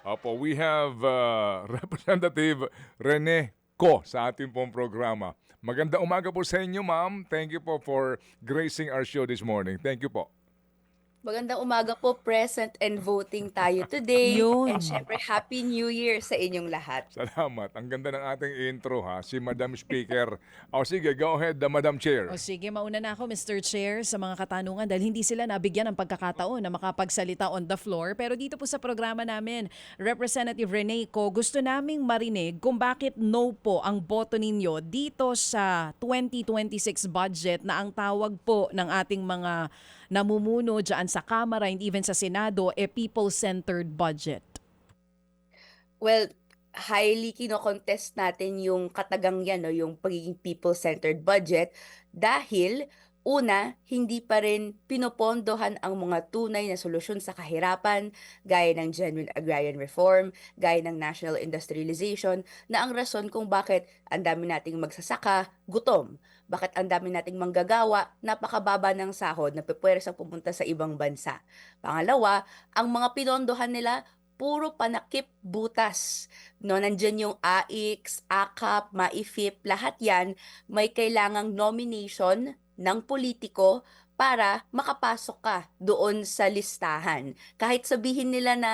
Opo, we have Representative Rene Co sa ating pong programa. Maganda umaga po sa inyo, ma'am. Thank you po for gracing our show this morning. Thank you po. Magandang umaga po, present and voting tayo today. And Yun. syempre, Happy New Year sa inyong lahat. Salamat. Ang ganda ng ating intro ha, si Madam Speaker. O sige, go ahead, Madam O Chair. sige, mauna na ako Mr. Chair sa mga katanungan dahil hindi sila nabigyan ng pagkakataon na makapagsalita on the floor. Pero dito po sa programa namin, Representative Rene Co, gusto naming marinig kung bakit no po ang boto ninyo dito sa 2026 budget na ang tawag po ng ating mga namumuno dyan sa Kamara and even sa Senado, people-centered budget. Well, highly kino-contest natin yung katagang yan, no, yung pagiging people-centered budget dahil una, hindi pa rin pinopondohan ang mga tunay na solusyon sa kahirapan gaya ng genuine agrarian reform, gaya ng national industrialization na ang rason kung bakit ang dami nating magsasaka, gutom. Bakit ang dami nating manggagawa, napakababa ng sahod na pupwersa pumunta sa ibang bansa. Pangalawa, ang mga pinondohan nila puro panakip butas. No, nandiyan yung AIX, AKAP, MAIFIP, lahat yan may kailangang nomination ng politiko para makapasok ka doon sa listahan. Kahit sabihin nila na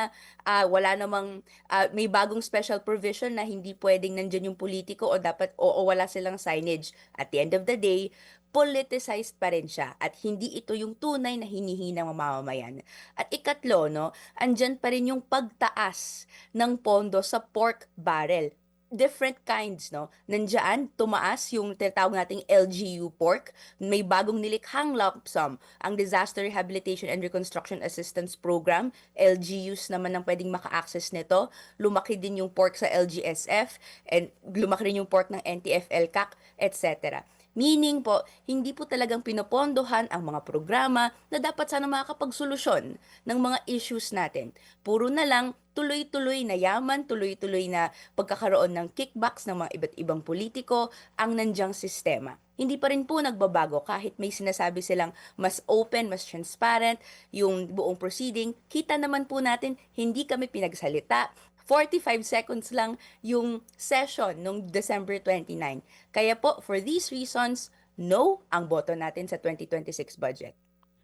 wala namang may bagong special provision na hindi pwedeng nandiyan yung politiko o dapat o wala silang signage. At the end of the day, politicized pa rin siya at hindi ito yung tunay na hinihingi ng mamamayan. At ikatlo, no, andyan pa rin yung pagtaas ng pondo sa pork barrel. Different kinds, no? Nandiyan, tumaas yung tinatawag nating LGU pork. May bagong nilikhang lump sum, ang Disaster Rehabilitation and Reconstruction Assistance Program. LGUs naman ang pwedeng maka-access nito. Lumaki din yung pork sa LGSF and lumaki rin yung pork ng NTF-ELCAC, etc. Meaning po, hindi po talagang pinopondohan ang mga programa na dapat sana makakapagsolusyon ng mga issues natin. Puro na lang tuloy-tuloy na yaman, tuloy-tuloy na pagkakaroon ng kickbacks ng mga iba't ibang politiko ang nandyang sistema. Hindi pa rin po nagbabago kahit may sinasabi silang mas open, mas transparent yung buong proceeding. Kita naman po natin, hindi kami pinagsalita. 45 seconds lang yung session nung December 29. Kaya po, for these reasons, no ang boto natin sa 2026 budget.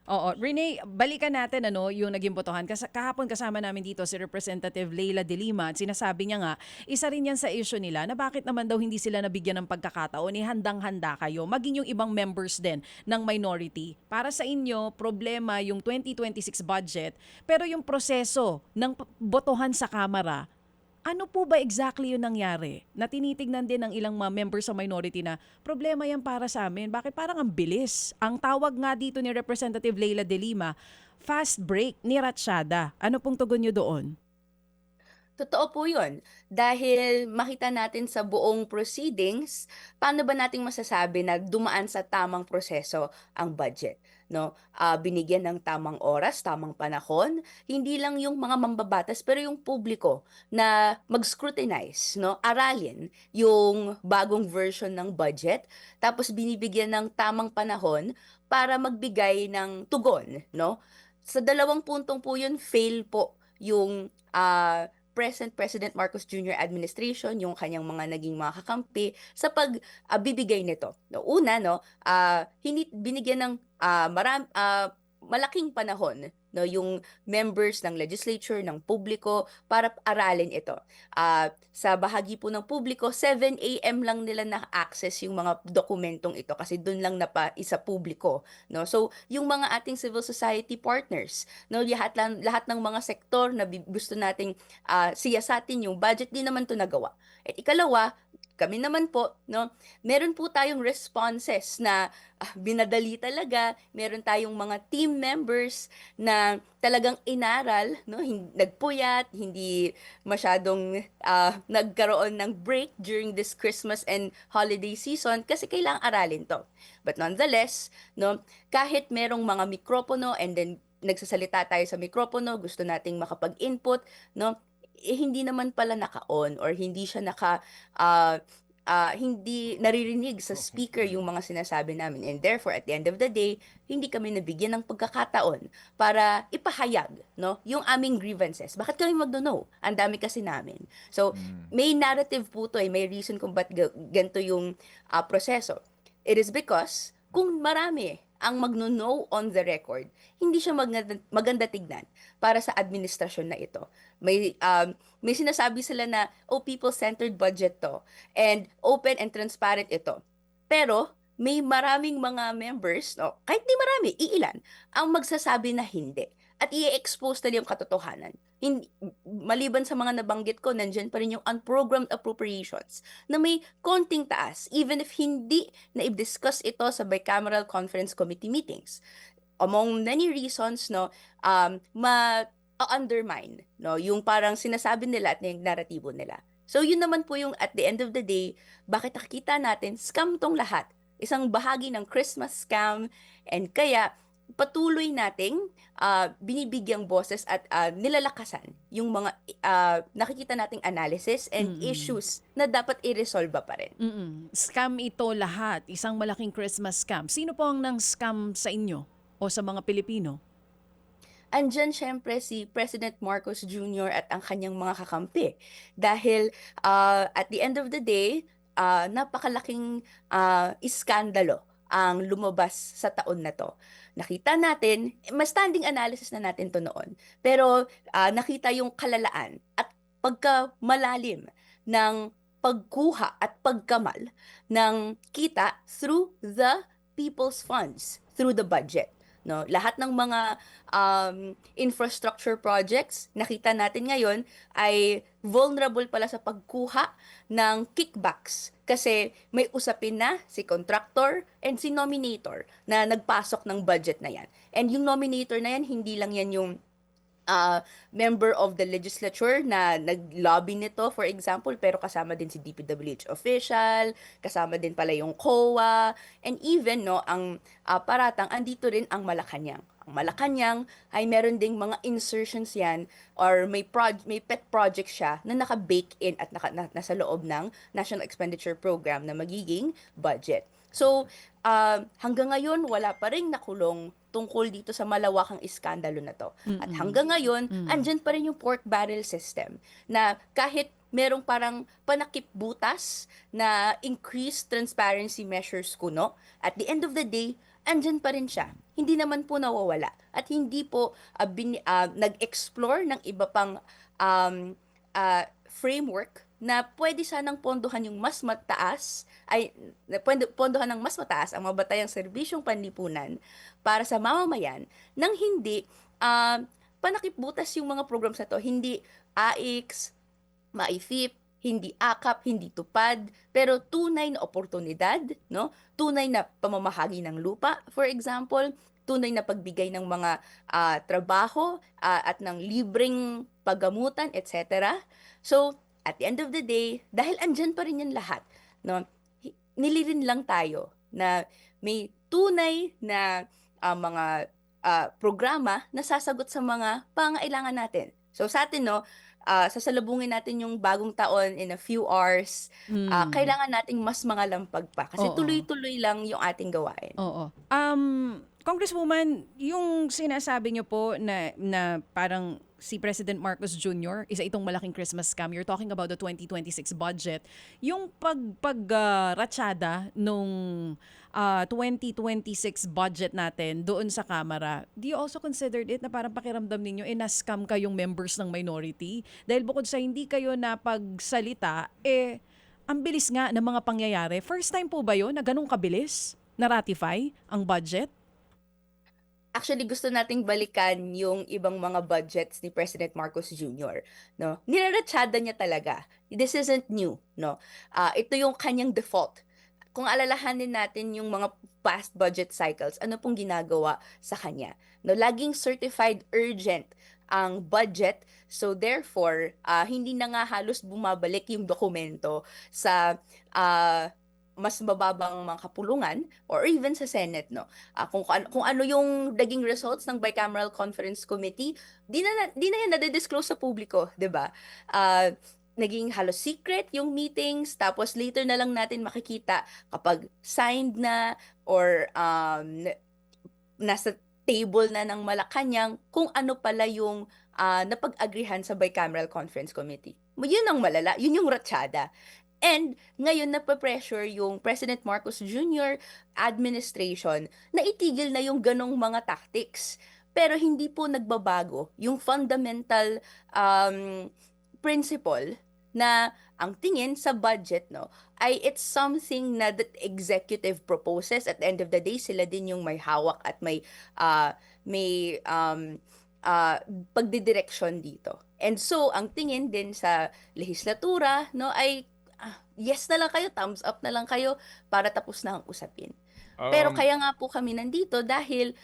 Oo, Rene, balikan natin yung naging botohan. Kahapon kasama namin dito si Representative Leila De Lima at sinasabi niya nga, isa rin yan sa issue nila na bakit naman daw hindi sila nabigyan ng pagkakataon, handang-handa kayo, maging yung ibang members din ng minority. Para sa inyo, problema yung 2026 budget, pero yung proseso ng botohan sa Kamara, ano po ba exactly yung nangyari na tinitignan din ng ilang mga members sa minority na problema yan para sa amin? Bakit parang ang bilis? Ang tawag nga dito ni Representative Leila De Lima, fast break ni Ratshada. Ano pong tugon nyo doon? Totoo po yun. Dahil makita natin sa buong proceedings, paano ba nating masasabi na dumaan sa tamang proseso ang budget? No? Binigyan ng tamang oras, tamang panahon, hindi lang yung mga mambabatas, pero yung publiko na mag-scrutinize, no? Aralin yung bagong version ng budget, tapos binibigyan ng tamang panahon para magbigay ng tugon. No? Sa dalawang puntong po yun, fail po yung present President Marcos Jr. administration, yung kanyang mga naging mga kakampi sa pagbibigay nito. No, una, no, hindi binigyan ng malaking panahon no yung members ng legislature ng publiko para aralin ito. Sa bahagi po ng publiko 7 AM lang nila na-access yung mga dokumentong ito kasi doon lang isa publiko, no. So yung mga ating civil society partners, no, lahat ng mga sektor na gusto nating siyasatin yung budget, di naman to nagawa. At ikalawa, kami naman po, no, meron po tayong responses na binadali talaga. Meron tayong mga team members na talagang inaral, no, nagpuyat, hindi masyadong nagkaroon ng break during this Christmas and holiday season kasi kailangang aralin to. But nonetheless, no, kahit merong mga mikropono and then nagsasalita tayo sa mikropono, gusto nating makapag-input, no, hindi naman pala naka-on or hindi siya hindi naririnig sa speaker yung mga sinasabi namin. And therefore, at the end of the day, hindi kami nabigyan ng pagkakataon para ipahayag, no, yung aming grievances. Bakit kami magno-no? Ang dami kasi namin. So, may narrative po to, may reason kung ba't ganito yung proseso. It is because kung marami ang magno-no on the record, hindi siya maganda tignan para sa administrasyon na ito. May sinasabi sila na, oh, people-centered budget to, and open and transparent ito. Pero, may maraming mga members, no, kahit di marami, iilan, ang magsasabi na hindi. At i-expose nila yung katotohanan. Hindi, maliban sa mga nabanggit ko, nandyan pa rin yung unprogrammed appropriations na may konting taas, even if hindi na i-discuss ito sa bicameral conference committee meetings. Among many reasons, no, undermine, no, yung parang sinasabi nila at yung naratibo nila. So yun naman po yung at the end of the day, bakit nakikita natin scam tong lahat. Isang bahagi ng Christmas scam, and kaya patuloy nating binibigyang boses at nilalakasan yung mga nakikita nating analysis and issues na dapat i-resolve pa rin. Scam ito lahat. Isang malaking Christmas scam. Sino po ang nang scam sa inyo o sa mga Pilipino? Andyan syempre si President Marcos Jr. at ang kanyang mga kakampi. Dahil at the end of the day, napakalaking iskandalo ang lumabas sa taon na to. Nakita natin, mas standing analysis na natin to noon, pero nakita yung kalalaan at pagkamalalim ng pagkuha at pagkamal ng kita through the people's funds, through the budget. No, lahat ng mga infrastructure projects nakita natin ngayon ay vulnerable pala sa pagkuha ng kickbacks kasi may usapin na si contractor and si nominator na nagpasok ng budget na yan. And yung nominator na yan, hindi lang yan yung member of the legislature na nag-lobby nito, for example, pero kasama din si DPWH official, kasama din pala yung COA, and even, no, ang paratang, andito rin ang Malacanang. Ang Malacanang ay meron ding mga insertions yan, or may pet project siya na naka-bake in at nasa loob ng National Expenditure Program na magiging budget. So, hanggang ngayon, wala pa rin nakulong tungkol dito sa malawakang iskandalo na to. At hanggang ngayon, andyan pa rin yung pork barrel system na kahit merong parang panakip butas na increased transparency measures kuno, at the end of the day, andyan pa rin siya. Hindi naman po nawawala. At hindi po nag-explore ng iba pang framework na pwede sanang pondohan yung mas mataas, pondohan ng mas mataas ang mabatayang serbisyong panlipunan para sa mamamayan nang hindi panakipbutas yung mga programs na to. Hindi AIX, MAIFIP, hindi AKAP, hindi tupad, pero tunay na oportunidad, no? Tunay na pamamahagi ng lupa, for example, tunay na pagbigay ng mga trabaho at ng libreng paggamutan, etc. So, at the end of the day, dahil andyan pa rin yan lahat, no, nilirin lang tayo na may tunay na mga programa na sasagot sa mga pangailangan natin. So sa atin, no, sasalubungin natin yung bagong taon in a few hours. Kailangan nating mas mangalampag pa kasi Oo. tuloy-tuloy lang yung ating gawain. Oo. Congresswoman, yung sinasabi niyo po na parang si President Marcos Jr., isa itong malaking Christmas scam. You're talking about the 2026 budget. Yung ratsada nung 2026 budget natin doon sa Kamara, do you also considered it na parang pakiramdam ninyo, na-scam kayong members ng minority? Dahil bukod sa hindi kayo napagsalita, ang bilis nga ng mga pangyayari. First time po ba yun na ganun kabilis na-ratify ang budget? Actually, gusto nating balikan yung ibang mga budgets ni President Marcos Jr. No? Niraratsada niya talaga. This isn't new, no? Ito yung kanyang default. Kung alalahanin natin yung mga past budget cycles, ano pong ginagawa sa kanya? No, laging certified urgent ang budget. So therefore, hindi na nga halos bumabalik yung dokumento sa mas mababang mga kapulungan or even sa Senate, no. Kung ano yung naging results ng bicameral conference committee, di na yan nade-disclose sa publiko, 'di ba? naging halos secret yung meetings, tapos later na lang natin makikita kapag signed na or nasa table na ng Malacanang kung ano pala yung napag-agrihan sa Bicameral Conference Committee. Yun ang malala, yun yung ratsyada. And ngayon napapressure yung President Marcos Jr. administration na itigil na yung ganong mga tactics. Pero hindi po nagbabago yung fundamental um, principle na ang tingin sa budget, no, ay it's something na that executive proposes. At the end of the day, sila din yung may hawak at may uh, pagdidireksyon dito. And so ang tingin din sa lehislatura, no, ay yes na lang kayo, thumbs up na lang kayo para tapos na ang usapin. Pero Um, kaya nga po kami nandito dahil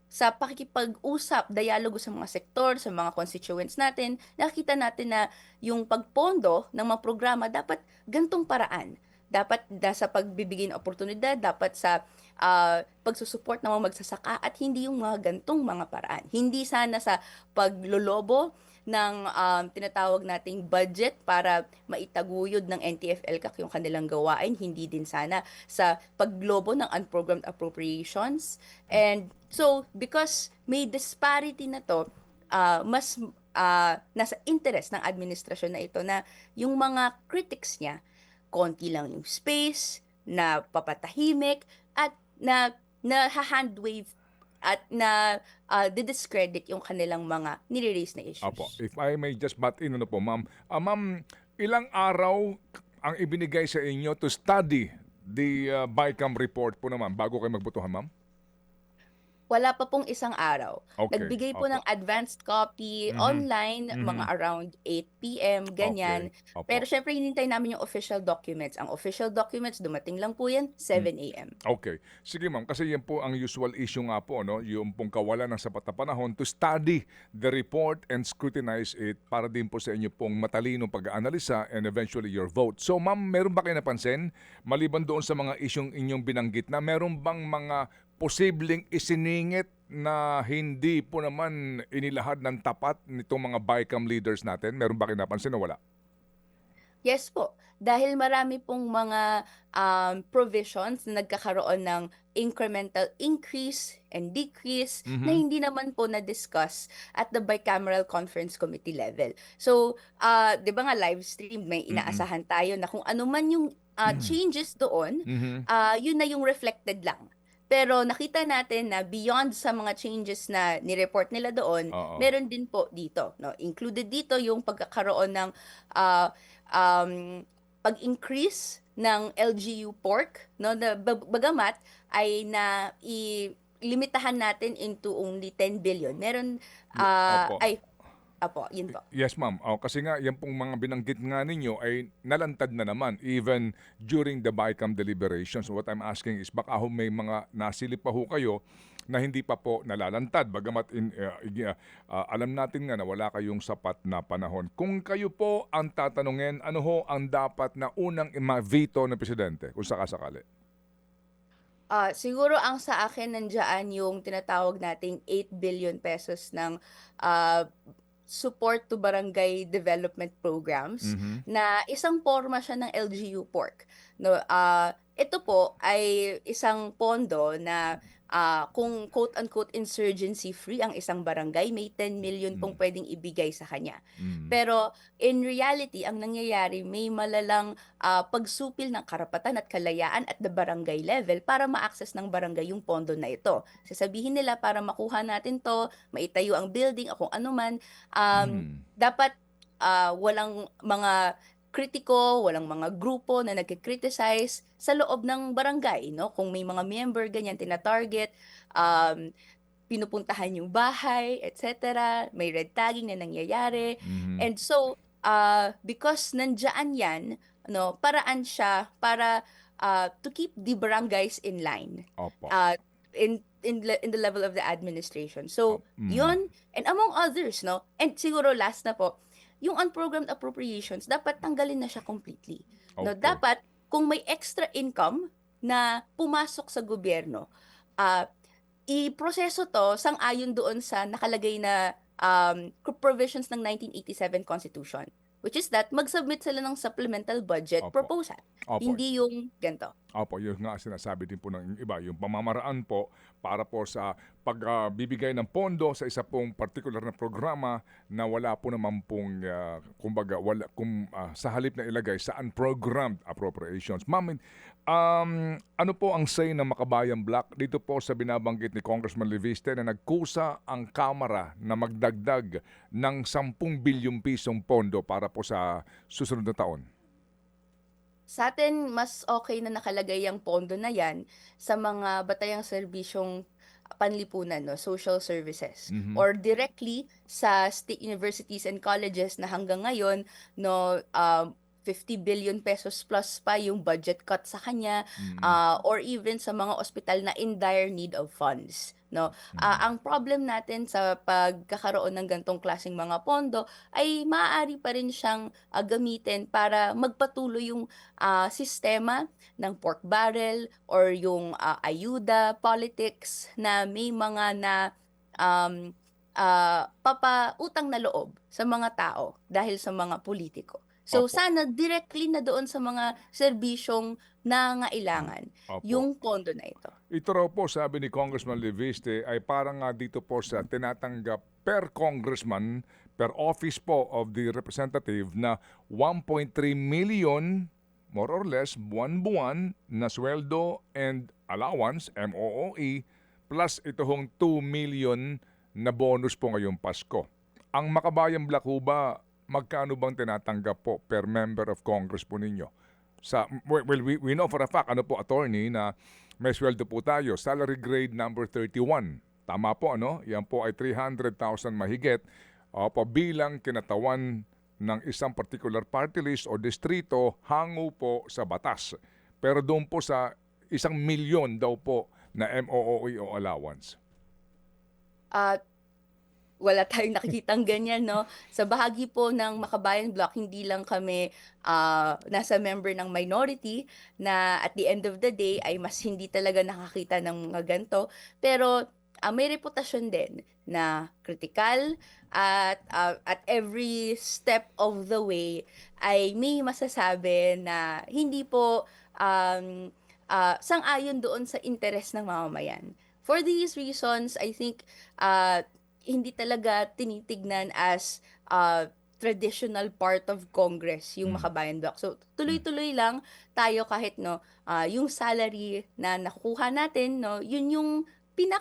sa pakikipag-usap, dialogo sa mga sektor, sa mga constituents natin, nakita natin na yung pagpondo ng mga programa dapat gantong paraan. Dapat sa pagbibigay ng oportunidad, dapat sa pagsusupport ng mga magsasaka at hindi yung mga gantong mga paraan. Hindi sana sa paglolobo ng tinatawag nating budget para maitaguyod ng NTF-ELCAC yung kanilang gawain, hindi din sana sa paglobo ng unprogrammed appropriations. And so, because may disparity na to, mas nasa interest ng administrasyon na ito na yung mga critics niya, konti lang yung space, na papatahimik, at na hand-wave at na didiscredit yung kanilang mga nire-raise na issues. Opo, if I may just butt in, ano po, ma'am. Ma'am, ilang araw ang ibinigay sa inyo to study the BICAM report po naman bago kayo magbotohan, ma'am? Wala pa pong isang araw. Okay, Nagbigay po opo. ng advanced copy Mhm, online, mga mhm. around 8 p.m., ganyan. Okay, opo. Pero syempre, hinintay namin yung official documents. Ang official documents, dumating lang po yan, 7 a.m. Okay. Sige ma'am, kasi yan po ang usual issue nga po, no? Yung pong kawalan ng sapat na panahon to study the report and scrutinize it para din po sa inyo pong matalino pag-aanalisa and eventually your vote. So ma'am, meron ba kayo napansin, maliban doon sa mga isyong inyong binanggit, na meron bang mga posibleng isiningit na hindi po naman inilahad ng tapat nitong mga BICAM leaders natin? Meron ba kayo napansin o wala? Yes po. Dahil marami pong mga provisions na nagkakaroon ng incremental increase and decrease na Mhm. hindi naman po na-discuss at the Bicameral Conference Committee level. So, di ba nga live stream, may Mm-mm. inaasahan tayo na kung ano man yung changes doon, Mhm. yun na yung reflected lang. Pero nakita natin na beyond sa mga changes na ni-report nila doon, Oo. meron din po dito, no? Included dito yung pagkakaroon ng ah, pag-increase ng LGU pork, no, na bagamat ay limitahan natin into only 10 billion. Meron Opo. apo, yun po. Yes, ma'am. Kasi nga, yan pong mga binanggit nga ninyo ay nalantad na naman even during the BICAM deliberations. What I'm asking is baka ho may mga nasilip pa ho kayo na hindi pa po nalalantad. Bagamat alam natin nga na wala kayong sapat na panahon. Kung kayo po ang tatanungin, ano ho ang dapat na unang ma-veto ng Presidente kung sakasakali? Siguro ang sa akin nandiyan yung tinatawag nating 8 billion pesos ng ah, support to barangay development programs Mhm. na isang porma siya ng LGU pork. No, ito po ay isang pondo na kung quote-unquote insurgency free ang isang barangay, may 10 million pong Mm. pwedeng ibigay sa kanya. Mm. Pero in reality, ang nangyayari, may malalang pagsupil ng karapatan at kalayaan at the barangay level para ma-access ng barangay yung pondo na ito. Sasabihin nila para makuha natin to, maitayo ang building o kung ano man, Mm. dapat walang mga kritiko, walang mga grupo na nagki-criticize sa loob ng barangay, no? Kung may mga member ganyan tina-target, um, pinupuntahan yung bahay, etc. May red tagging na nangyayari. Mhm. And so, because nandiyan yan, no, paraan siya para to keep the barangays in line. Opo. In the level of the administration. So, Mm. yun, and among others, no? And siguro last na po, yung unprogrammed appropriations, dapat tanggalin na siya completely. No, Okay. dapat, kung may extra income na pumasok sa gobyerno, i-proseso to sang-ayon doon sa nakalagay na provisions ng 1987 Constitution, which is that mag-submit sila ng supplemental budget Opo. proposal. Opo. Hindi yung ganito. Opo, yun nga sinasabi din po ng iba, yung pamamaraan po para po sa pagbibigay ng pondo sa isa pong particular na programa na wala po naman pong, kumbaga, sa halip na ilagay sa unprogrammed appropriations. Ma'am, ano po ang say ng Makabayan Bloc dito po sa binabanggit ni Congressman Leviste na nagkusa ang Kamara na magdagdag ng 10 bilyong pisong pondo para po sa susunod na taon? Sa atin, mas okay na nakalagay ang pondo na yan sa mga batayang serbisyong panlipunan, no, social services, or directly sa state universities and colleges na hanggang ngayon, no, 50 billion pesos plus pa yung budget cut sa kanya, or even sa mga ospital na in dire need of funds, no. Ang problem natin sa pagkakaroon ng gantong klaseng mga pondo ay maaari pa rin siyang gamitin para magpatuloy yung sistema ng pork barrel or yung ayuda politics na may mga papautang na loob sa mga tao dahil sa mga politiko. So Opo. sana directly na doon sa mga serbisyong nangailangan Opo. yung pondo na ito. Ito raw po, sabi ni Congressman Leviste, ay parang nga dito po sa tinatanggap per congressman, per office po of the representative na 1.3 million, more or less, buwan-buwan na sweldo and allowance, MOOE, plus ito hong 2 million na bonus po ngayong Pasko. Ang Makabayan Bloc ho ba, magkano bang tinatanggap po per member of Congress po ninyo? We know for a fact, ano po, attorney, na may sweldo po tayo, salary grade number 31. Tama po, ano? Yan po ay 300,000 mahigit bilang kinatawan ng isang particular party list o distrito hango po sa batas. Pero doon po sa 1 milyon daw po na MOOE o allowance. At wala tayong nakikitang ganyan, no? Sa bahagi po ng Makabayan Bloc, hindi lang kami nasa member ng minority na at the end of the day ay mas hindi talaga nakakita ng mga ganito. Pero may reputasyon din na critical at every step of the way ay may masasabi na hindi po sang-ayon doon sa interes ng mamamayan. For these reasons, I think hindi talaga tinitignan as traditional part of Congress yung Makabayan Bloc. So tuloy-tuloy lang tayo kahit no yung salary na nakukuha natin, no, yun yung yun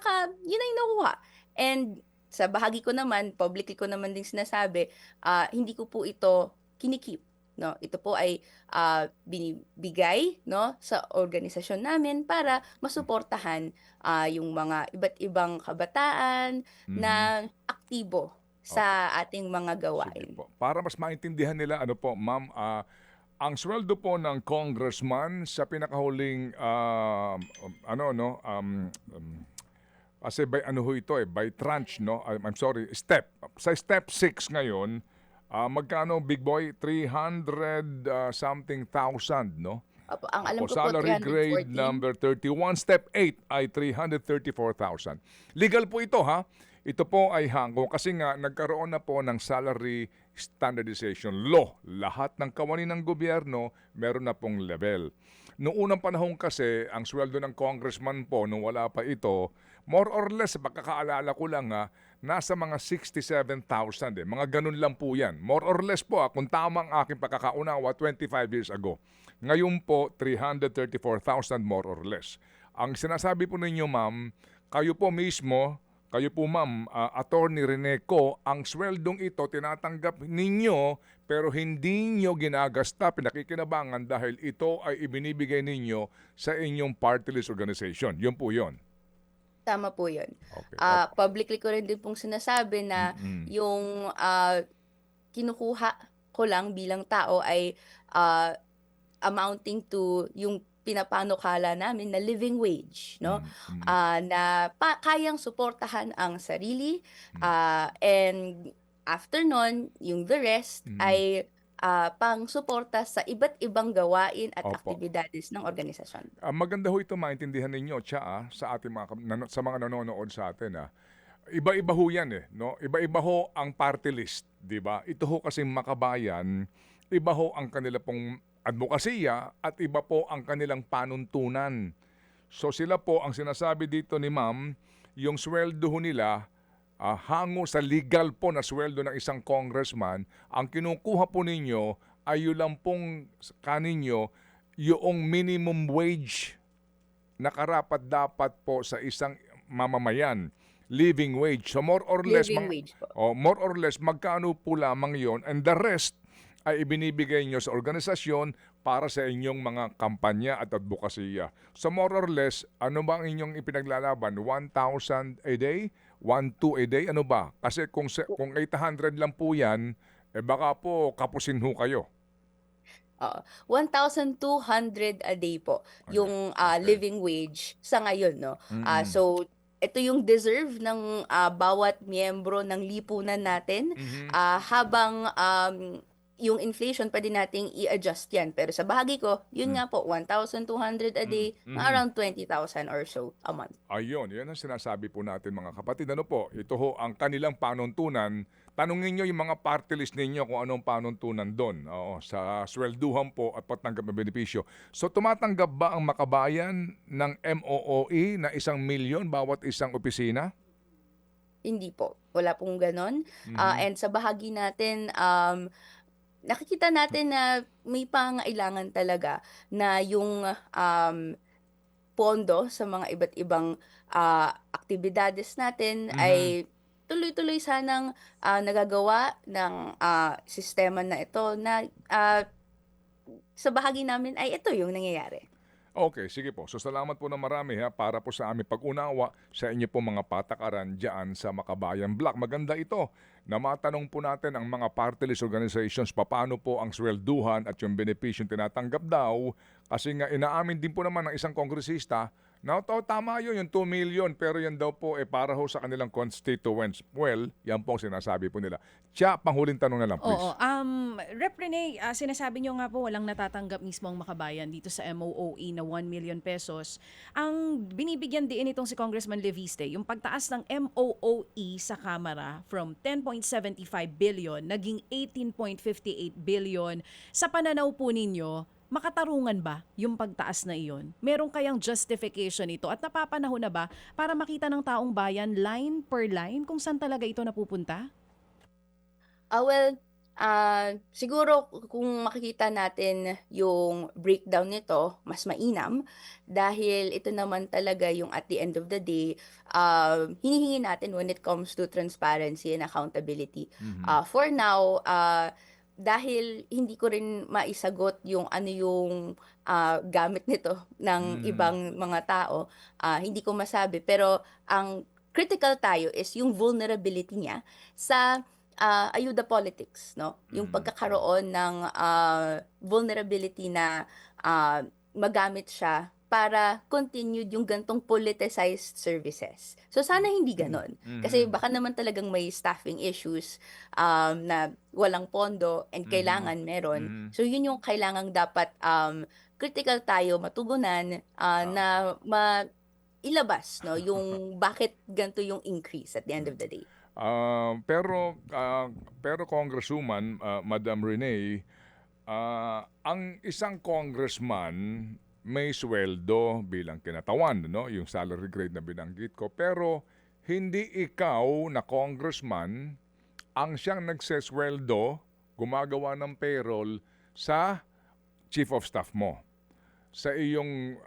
ay nakuha. And sa bahagi ko naman, publicly ko naman din sinasabi, hindi ko po ito kinikip. No, ito po ay binibigay, no, sa organisasyon namin para masuportahan yung mga iba't ibang kabataan na aktibo sa ating mga Sige gawain. po. Para mas maintindihan nila, ano po, ma'am, ang sweldo po ng congressman sa pinakahuling, kasi by ano ho ito by tranche, no? I'm sorry, step. Sa step 6 ngayon, magkano, big boy? 300 something thousand, no? Opo, ang alam Opo, ko po salary grade 314. number 31, step 8 ay 334,000. Legal po ito, ha? Ito po ay hango kasi nga nagkaroon na po ng salary standardization law. Lahat ng kawani ng gobyerno meron na pong level. Noong unang panahon kasi, ang sweldo ng congressman po, nung wala pa ito, more or less, pagkakaalala ko lang nasa mga 67,000 eh. Mga ganun lang po yan. More or less po, kung tamang aking pagkakaunawa, 25 years ago. Ngayon po, 334,000 more or less. Ang sinasabi po ninyo, ma'am, kayo po mismo, kayo po ma'am, Attorney Rene Co, ang sweldong ito tinatanggap ninyo pero hindi nyo ginagasta, pinakikinabangan dahil ito ay ibinibigay ninyo sa inyong party list organization. Yun po yun. Tama po yun. Okay. Publicly ko rin din pong sinasabi na yung kinukuha ko lang bilang tao ay amounting to yung pinapanukala namin na living wage, no? Na kayang suportahan ang sarili, and after nun, yung the rest ay pang suporta sa iba't ibang gawain at Opo. aktibidades ng organisasyon. Maganda ho ito maintindihan ninyo, sa ating sa mga nanonood sa atin. iba-iba ho yan eh, no? Iba-iba ho ang party list, di ba? Ito ho kasi makabayan, iba ho ang kanila pong advokasya at iba po ang kanilang panuntunan. So sila po, ang sinasabi dito ni ma'am, yung sweldo ho nila, hango sa legal po na sweldo ng isang congressman, ang kinukuha po ninyo ay yun lang pong kaninyo yung minimum wage na karapat dapat po sa isang mamamayan, living wage. So more or less Living wage po. more or less magkano po lamang 'yon, and the rest ay ibinibigay nyo sa organisasyon para sa inyong mga kampanya at advokasya. So more or less, ano ba ang inyong ipinaglalaban? 1,000 a day? 1,200 a day? Ano ba? Kasi kung 800 lang po yan, baka po kapusin ho kayo. 1,200 a day po yung Okay. living wage sa ngayon, no? Mm-mm. So ito yung deserve ng bawat miyembro ng lipunan natin, Mhm. habang yung inflation pwede nating i-adjust yan. Pero sa bahagi ko, yun nga po, 1,200 a day, Mhm. around 20,000 or so a month. Ayun, yan ang sinasabi po natin mga kapatid. Ano po, ito ho ang kanilang panuntunan. Tanungin nyo yung mga party list ninyo kung anong panuntunan doon. Oo, sa swelduhan po at patanggap ng benepisyo. So tumatanggap ba ang makabayan ng MOOE na 1,000,000 bawat isang opisina? Hindi po. Wala pong ganon. Mhm. And sa bahagi natin, nakikita natin na may pangailangan talaga na yung pondo sa mga iba't ibang aktibidades natin Mhm. ay tuloy-tuloy sanang nagagawa ng sistema na ito na sa bahagi namin ay ito yung nangyayari. Okay, sige po. So salamat po na marami para po sa aming pag-unawa sa inyo po mga patakaran dyan sa Makabayan Block. Maganda ito na matanong po natin ang mga party list organizations paano po ang swelduhan at yung benepisyo tinatanggap daw. Kasi nga inaamin din po naman ng isang kongresista na tama yun, yung 2 million, pero yan daw po para ho sa kanilang constituents. Well, yan po ang sinasabi po nila. Tiya, panghuling tanong na lang please. Oo. Rep Rene, sinasabi nyo nga po walang natatanggap mismo ang makabayan dito sa MOOE na 1 million pesos. Ang binibigyan din itong si Congressman Leviste, yung pagtaas ng MOOE sa Kamara from 10.75 billion naging 18.58 billion. Sa pananaw po ninyo, makatarungan ba yung pagtaas na iyon? Meron kayang justification ito at napapanahon na ba para makita ng taong bayan line per line kung saan talaga ito napupunta? Siguro kung makikita natin yung breakdown nito, mas mainam dahil ito naman talaga yung at the end of the day, hinihingi natin when it comes to transparency and accountability. For now, dahil hindi ko rin maisagot yung ano yung gamit nito ng ibang mga tao, hindi ko masabi. Pero ang critical tayo is yung vulnerability niya sa ayuda politics, no? Yung pagkakaroon ng vulnerability na magamit siya para continued yung gantong politicized services. So sana hindi ganon. Kasi baka naman talagang may staffing issues na walang pondo and kailangan meron. So yun yung kailangang dapat critical tayo matugunan na ilabas, no, yung bakit ganito yung increase at the end of the day. Pero Congresswoman, Madam Rene, ang isang congressman may sweldo bilang kinatawan, no? Yung salary grade na binanggit ko. Pero hindi ikaw na congressman ang siyang nagsesweldo, gumagawa ng payroll sa chief of staff mo, sa iyong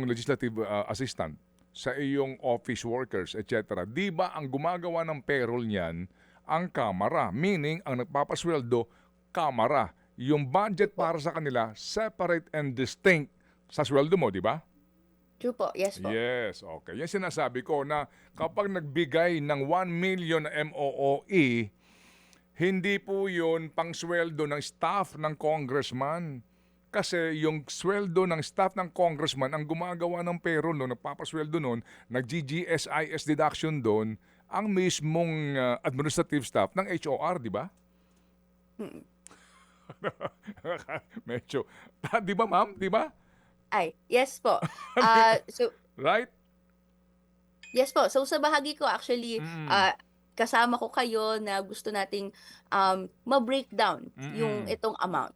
legislative assistant, sa iyong office workers, etc. Di ba ang gumagawa ng payroll niyan ang Kamara? Meaning, ang nagpapasweldo, Kamara. Yung budget para sa kanila, separate and distinct sa sweldo mo, di ba? True po, yes po. Yes, okay. Yan sinasabi ko na kapag nagbigay ng 1 million na MOOE, hindi po yun pang sweldo ng staff ng congressman. Kasi yung sweldo ng staff ng congressman, ang gumagawa ng payroll noon, nagpapasweldo noon, nag-GGSIS deduction doon, ang mismong administrative staff ng HOR, di ba? Medyo. Di ba, ma'am? Di ba? Ay, yes po. So, Right? Yes po. So sa bahagi ko actually, Mm. kasama ko kayo na gusto nating ma-breakdown yung Mm. itong amount.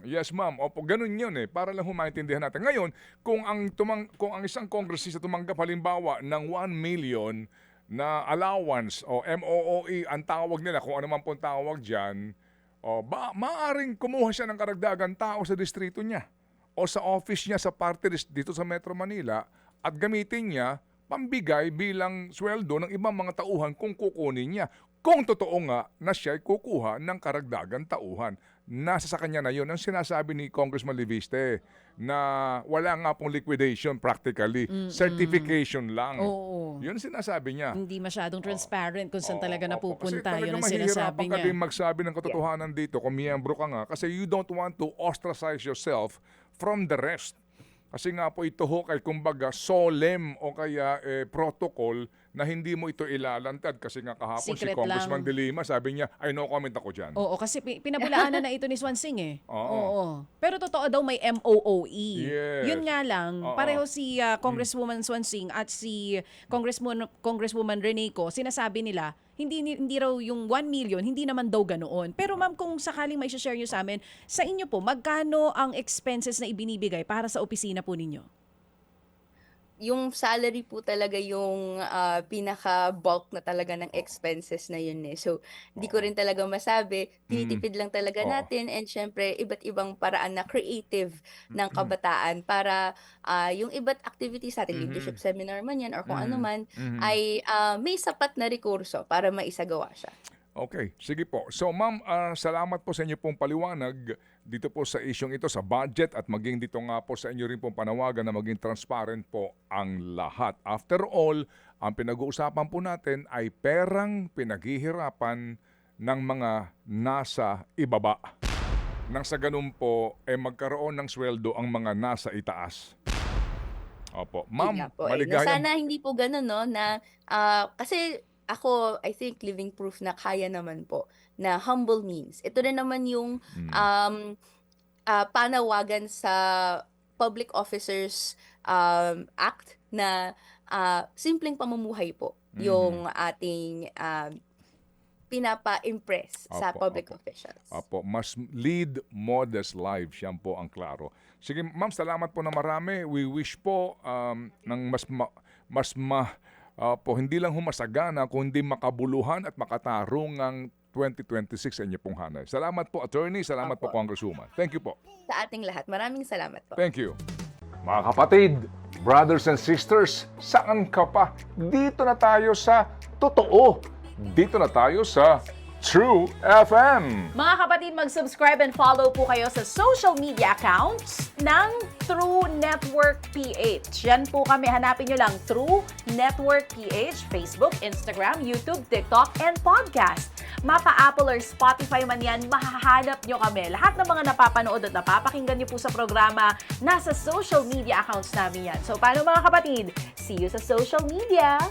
Yes, ma'am. Opo, ganun yun eh. Para lang maintindihan natin. Ngayon, kung ang isang kongresista tumanggap halimbawa ng 1 million na allowance o MOOE ang tawag nila, kung ano man pong tawag dyan, maaring kumuha siya ng karagdagan tao sa distrito niya o sa office niya sa party list dito sa Metro Manila at gamitin niya pambigay bilang sweldo ng ibang mga tauhan kung kukunin niya. Kung totoo nga na siya ay kukuha ng karagdagan tauhan. Nasa sa kanya na yun. Ang sinasabi ni Congressman Leviste na wala nga pong liquidation practically. Certification lang. Oo. Yun sinasabi niya. Hindi masyadong transparent kung saan talaga Opo. Kasi napupunta. Yun talagang ang sinasabi mahihirapan ka niya. din magsabi ng katotohanan dito kung miyembro ka nga kasi you don't want to ostracize yourself from the rest. Kasi nga po ito ho kay kumbaga solemn o kaya protocol na hindi mo ito ilalantad kasi nga kahapon Secret si Congressman lang. De Lima sabi niya, ay no comment ako dyan. Oo, kasi pinabulaanan na ito ni Swansing eh. Oo. Pero totoo daw may MOOE. Yes. Yun nga lang, Oo. pareho si Congresswoman Swansing at si Congresswoman Reneco, sinasabi nila, hindi raw yung 1 million, hindi naman daw ganoon. Pero ma'am, kung sakaling may share nyo sa amin, sa inyo po, magkano ang expenses na ibinibigay para sa opisina po ninyo? Yung salary po talaga yung pinaka-bulk na talaga ng expenses na yun eh. So, hindi ko rin talaga masabi. Tinitipid lang talaga Oo. natin and syempre, iba't ibang paraan na creative ng kabataan para yung iba't activities natin, leadership seminar man yan or kung ano man, ay may sapat na rekurso para maisagawa siya. Okay, sige po. So ma'am, salamat po sa inyo pong paliwanag dito po sa isyong ito sa budget at maging dito nga po sa inyo rin pong panawagan na maging transparent po ang lahat. After all, ang pinag-uusapan po natin ay perang pinaghihirapan ng mga nasa ibaba. Nang sa ganun po, magkaroon ng sweldo ang mga nasa itaas. Opo. Yun Ma'am, nga po, na maligayang... sana hindi po ganun, no, na kasi ako, I think, living proof na kaya naman po na humble means. Ito na naman yung panawagan sa Public Officers Act na simpleng pamumuhay po yung ating pinapa-impress sa Opo, public opo. officials. Opo, mas lead modest life, yan po ang klaro. Sige, ma'am, salamat po na marami. We wish po ng po, hindi lang humasagana, kundi makabuluhan at makatarong ang 2026 sa inyo pong hanay. Salamat po, attorney. Salamat po, Opo. Congresswoman. Thank you po. Sa ating lahat. Maraming salamat po. Thank you. Mga kapatid, brothers and sisters, saan ka pa? Dito na tayo sa totoo. Dito na tayo sa True FM. Mga kapatid, mag-subscribe and follow po kayo sa social media accounts ng True Network PH. Yan po kami, hanapin nyo lang True Network PH, Facebook, Instagram, YouTube, TikTok, and podcast. Mapa Apple or Spotify man yan, mahahanap nyo kami. Lahat ng mga napapanood at napapakinggan nyo po sa programa, nasa social media accounts namin yan. So paano mga kapatid? See you sa social media!